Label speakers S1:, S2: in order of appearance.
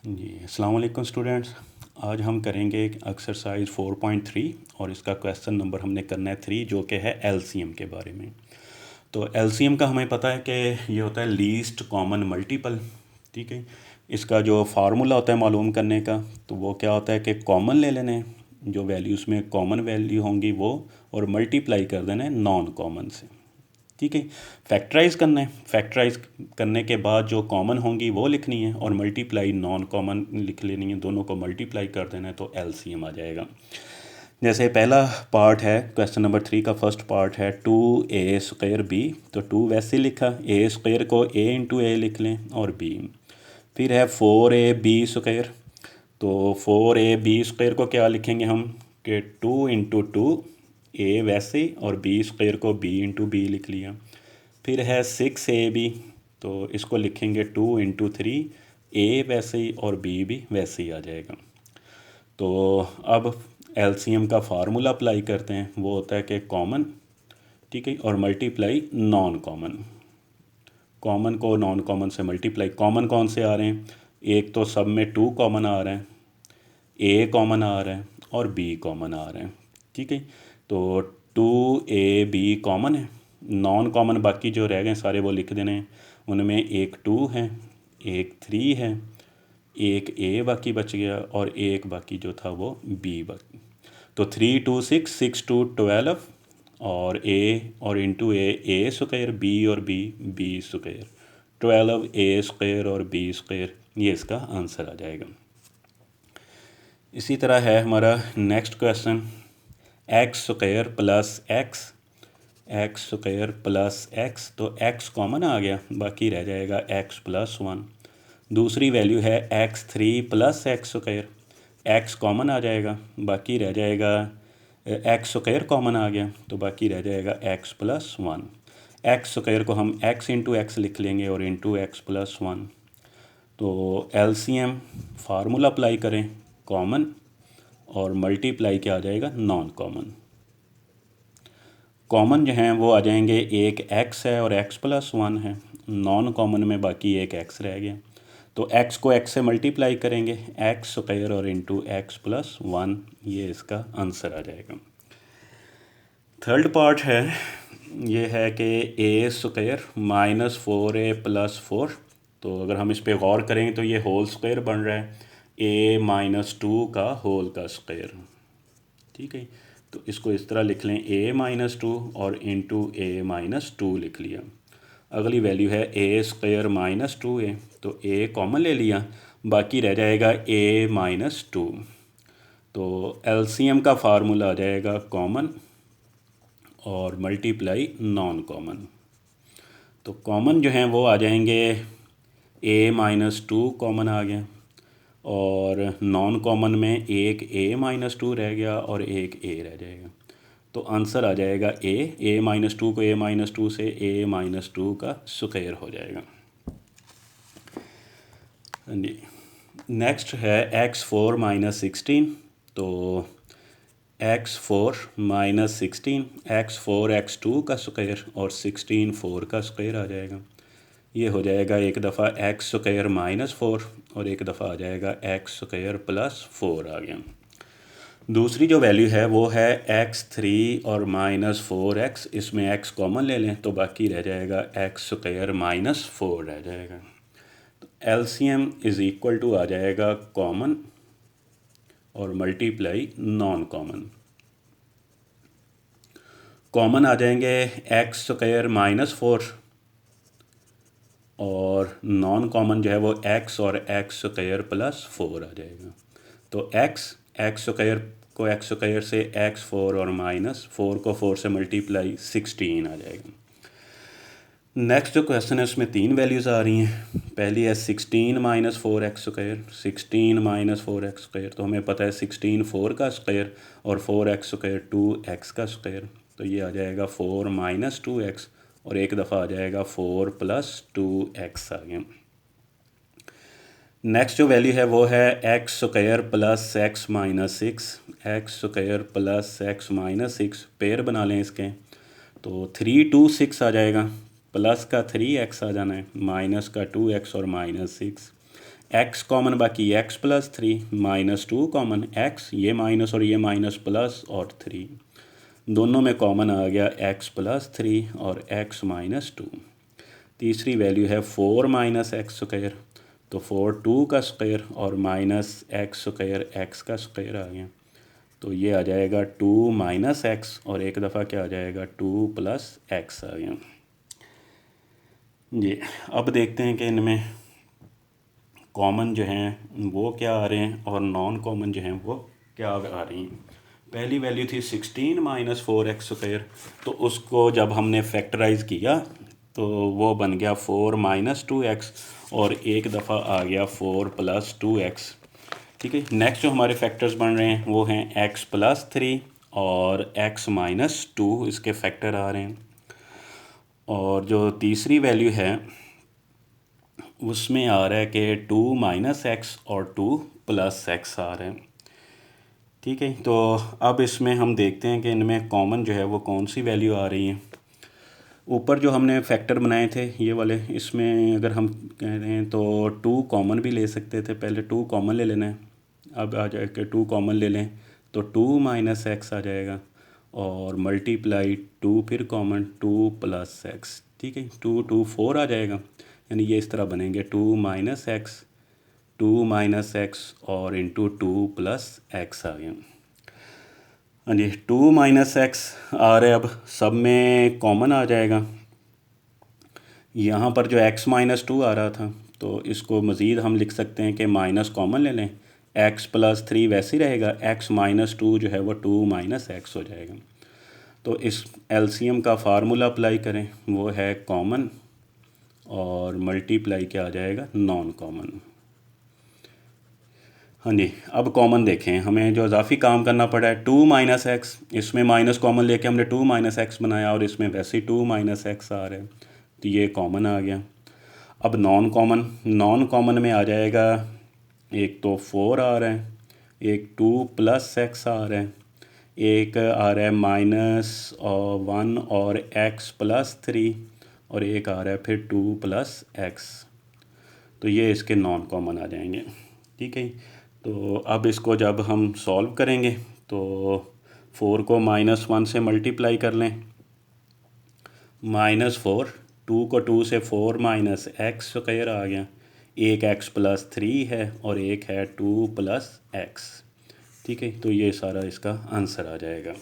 S1: जी अस्सलाम वालेकुम स्टूडेंट्स। आज हम करेंगे एक्सरसाइज 4.3 और इसका क्वेश्चन नंबर हमने करना है 3 जो कि है एलसीएम के बारे में। तो एलसीएम का हमें पता है कि ये होता है लीस्ट कॉमन मल्टीपल। ठीक है, इसका जो फार्मूला होता है मालूम करने का, तो वो क्या होता है कि कॉमन ले लेने हैं, जो वैल्यूज़ में कॉमन वैल्यू होंगी वो, और मल्टीप्लाई कर देना है नॉन कॉमन से। ठीक है, फैक्टराइज करना है, फैक्टराइज करने के बाद जो कॉमन होंगी वो लिखनी है और मल्टीप्लाई नॉन कॉमन लिख लेनी है, दोनों को मल्टीप्लाई कर देना है तो एलसीएम आ जाएगा। जैसे पहला पार्ट है क्वेश्चन नंबर 3 का फर्स्ट पार्ट है 2a² b, तो 2 वैसे लिखा, a² को a इंटू ए लिख लें और b। फिर है 4ab², तो 4ab² को क्या लिखेंगे हम कि 2 इंटू 2 ए वैसे और b² को b इंटू बी लिख लिया। फिर है 6ab, तो इसको लिखेंगे 2 इंटू 3 ए वैसे ही और b भी वैसे ही आ जाएगा। तो अब एलसीएम का फार्मूला अप्लाई करते हैं, वो होता है कि कॉमन, ठीक है, और मल्टीप्लाई नॉन कॉमन। कॉमन को नॉन कॉमन से मल्टीप्लाई, कॉमन कौन से आ रहे हैं, एक तो सब में 2 कॉमन आ रहे हैं, ए कॉमन आ रहा है और बी कॉमन आ रहे हैं। ठीक है, तो 2ab कॉमन है, नॉन कॉमन बाकी जो रह गए सारे वो लिख देने हैं। उनमें एक 2 है, एक 3 है, एक ए बाकी बच गया और एक बाकी जो था वो बी बाकी। तो 3 2 6, 6 2 12 और ए और इंटू ए² बी और बी² 12a² और b², ये इसका आंसर आ जाएगा। इसी तरह है हमारा next question x² plus x² plus x, तो x कॉमन आ गया, बाकी रह जाएगा x प्लस 1। दूसरी वैल्यू है x3 plus x², x common आ जाएगा, बाकी रह जाएगा x² कॉमन आ गया तो बाकी रह जाएगा x प्लस 1। x² को हम x इंटू एक्स लिख लेंगे और इंटू एक्स प्लस 1। तो एलसीएम फार्मूला अप्लाई करें, कॉमन और मल्टीप्लाई क्या आ जाएगा, नॉन कॉमन। कॉमन जो हैं वो आ जाएंगे, एक x है और x प्लस 1 है, नॉन कॉमन में बाकी एक x रह गया, तो x को x से मल्टीप्लाई करेंगे, x² और इंटू एक्स प्लस 1, ये इसका आंसर आ जाएगा। थर्ड पार्ट है, ये है कि a² माइनस 4a प्लस 4, तो अगर हम इस पर गौर करें तो ये होल स्क्वायर बन रहा है, a माइनस 2 का होल का स्क्वायर। ठीक है, तो इसको इस तरह लिख लें, a माइनस 2 और इंटू a माइनस 2 लिख लिया। अगली वैल्यू है a² माइनस 2a, तो a कॉमन ले लिया, बाकी रह जाएगा a माइनस 2। तो एलसीएम का फार्मूला आ जाएगा कॉमन और मल्टीप्लाई नॉन कॉमन। तो कॉमन जो हैं वो आ जाएंगे, a माइनस 2 कॉमन आ गया और नॉन कॉमन में एक a माइनस 2 रह गया और एक a रह जाएगा, तो आंसर आ जाएगा a माइनस 2 को a माइनस 2 से a माइनस 2 का स्क्वायर हो जाएगा। हाँ जी, नेक्स्ट है x4 माइनस 16, तो x4 माइनस 16, x4 x2 का स्क्वायर और 16 4 का स्क्वायर आ जाएगा। ये हो जाएगा एक दफ़ा x² माइनस 4 और एक दफ़ा आ जाएगा x² प्लस 4 आ गया। दूसरी जो वैल्यू है वो है x3 और माइनस 4x, इसमें x कॉमन ले लें तो बाकी रह जाएगा x² माइनस 4 रह जाएगा। तो एलसीएम इज़ इक्वल टू आ जाएगा कॉमन और मल्टीप्लाई नॉन कॉमन। कॉमन आ जाएंगे x² माइनस 4 और नॉन कॉमन जो है वो x और x² प्लस 4 आ जाएगा। तो x² को x² से x4 और माइनस 4 को 4 से मल्टीप्लाई 16 आ जाएगा। नेक्स्ट जो क्वेश्चन है उसमें 3 वैल्यूज़ आ रही हैं। पहली है 16 माइनस 4x², 16 माइनस 4x², तो हमें पता है 16 4 का स्क्वायर और 4x² 2x का स्क्वायर, तो ये आ जाएगा 4 माइनस 2x और एक दफ़ा आ जाएगा 4 प्लस 2x आ गया। नेक्स्ट जो वैल्यू है वो है x² plus x minus 6, x² plus x minus 6, pair बना लें इसके, तो 3 2 6 आ जाएगा, प्लस का 3x आ जाना है, माइनस का 2x और माइनस 6, एक्स कॉमन बाकी x plus three, -2 common x, ये माइनस और ये माइनस प्लस और 3, दोनों में कॉमन आ गया एक्स प्लस थ्री और एक्स -2। तीसरी वैल्यू है 4 माइनस एक्स स्क्वायर, तो 4 2 का स्क्वायर और माइनस एक्स स्क्वायर एक्स का स्क्वायर आ गया, तो ये आ जाएगा 2 माइनस एक्स और एक दफ़ा क्या आ जाएगा 2 प्लस एक्स आ गया जी। अब देखते हैं कि इनमें कॉमन जो हैं वो क्या आ रहे हैं और नॉन कॉमन जो हैं वो क्या आ रही हैं। पहली वैल्यू थी 16 माइनस 4 एक्स स्क्वायर, तो उसको जब हमने फैक्टराइज़ किया तो वो बन गया 4 माइनस 2 एक्स और एक दफ़ा आ गया 4 प्लस 2 एक्स। ठीक है, नेक्स्ट जो हमारे फैक्टर्स बन रहे हैं वो हैं एक्स प्लस थ्री और एक्स -2, इसके फैक्टर आ रहे हैं। और जो तीसरी वैल्यू है उसमें आ रहा है कि 2 माइनस एक्स और 2 प्लस एक्स आ रहे हैं। ठीक है, तो अब इसमें हम देखते हैं कि इनमें कॉमन जो है वो कौन सी वैल्यू आ रही है। ऊपर जो हमने फैक्टर बनाए थे ये वाले, इसमें अगर हम कह रहे हैं तो 2 कॉमन भी ले सकते थे, पहले 2 कॉमन ले लेना है। अब आ जाए कि 2 कॉमन ले लें तो 2 माइनस एक्स आ जाएगा और मल्टीप्लाई 2 फिर कॉमन 2 प्लस एक्स। ठीक है, 2 2 4 आ जाएगा, यानी ये इस तरह बनेंगे 2 माइनस एक्स, 2 माइनस एक्स और इंटू 2 प्लस एक्स आ गया। हाँ जी, 2 माइनस एक्स आ रहा है, अब सब में कॉमन आ जाएगा। यहाँ पर जो x-2 आ रहा था तो इसको मज़ीद हम लिख सकते हैं कि माइनस कॉमन ले लें, x प्लस थ्री वैसे ही रहेगा, x-2 जो है वो 2 माइनस एक्स हो जाएगा। तो इस एलसीएम का फार्मूला अप्लाई करें, वो है कॉमन और मल्टीप्लाई क्या आ जाएगा नॉन कॉमन। हाँ जी, अब कॉमन देखें, हमें जो इजाफी काम करना पड़ा है 2 माइनस एक्स, इसमें माइनस कॉमन लेके हमने 2 माइनस एक्स बनाया और इसमें वैसे ही 2 माइनस एक्स आ रहा है, तो ये कॉमन आ गया। अब नॉन कॉमन में आ जाएगा, एक तो 4 आ रहा है, एक 2 प्लस एक्स आ रहा है, एक आ रहा है -1 और एक्स प्लस थ्री और एक आ रहा है फिर 2 प्लस एक्स, तो ये इसके नॉन कॉमन आ जाएंगे। ठीक है, तो अब इसको जब हम सॉल्व करेंगे तो 4 को -1 से मल्टीप्लाई कर लें, -4, 2 को 2 से 4 माइनस एक्स स्क्वायर आ गया, एक एक्स प्लस थ्री है और एक है 2 प्लस एक्स। ठीक है, तो ये सारा इसका आंसर आ जाएगा।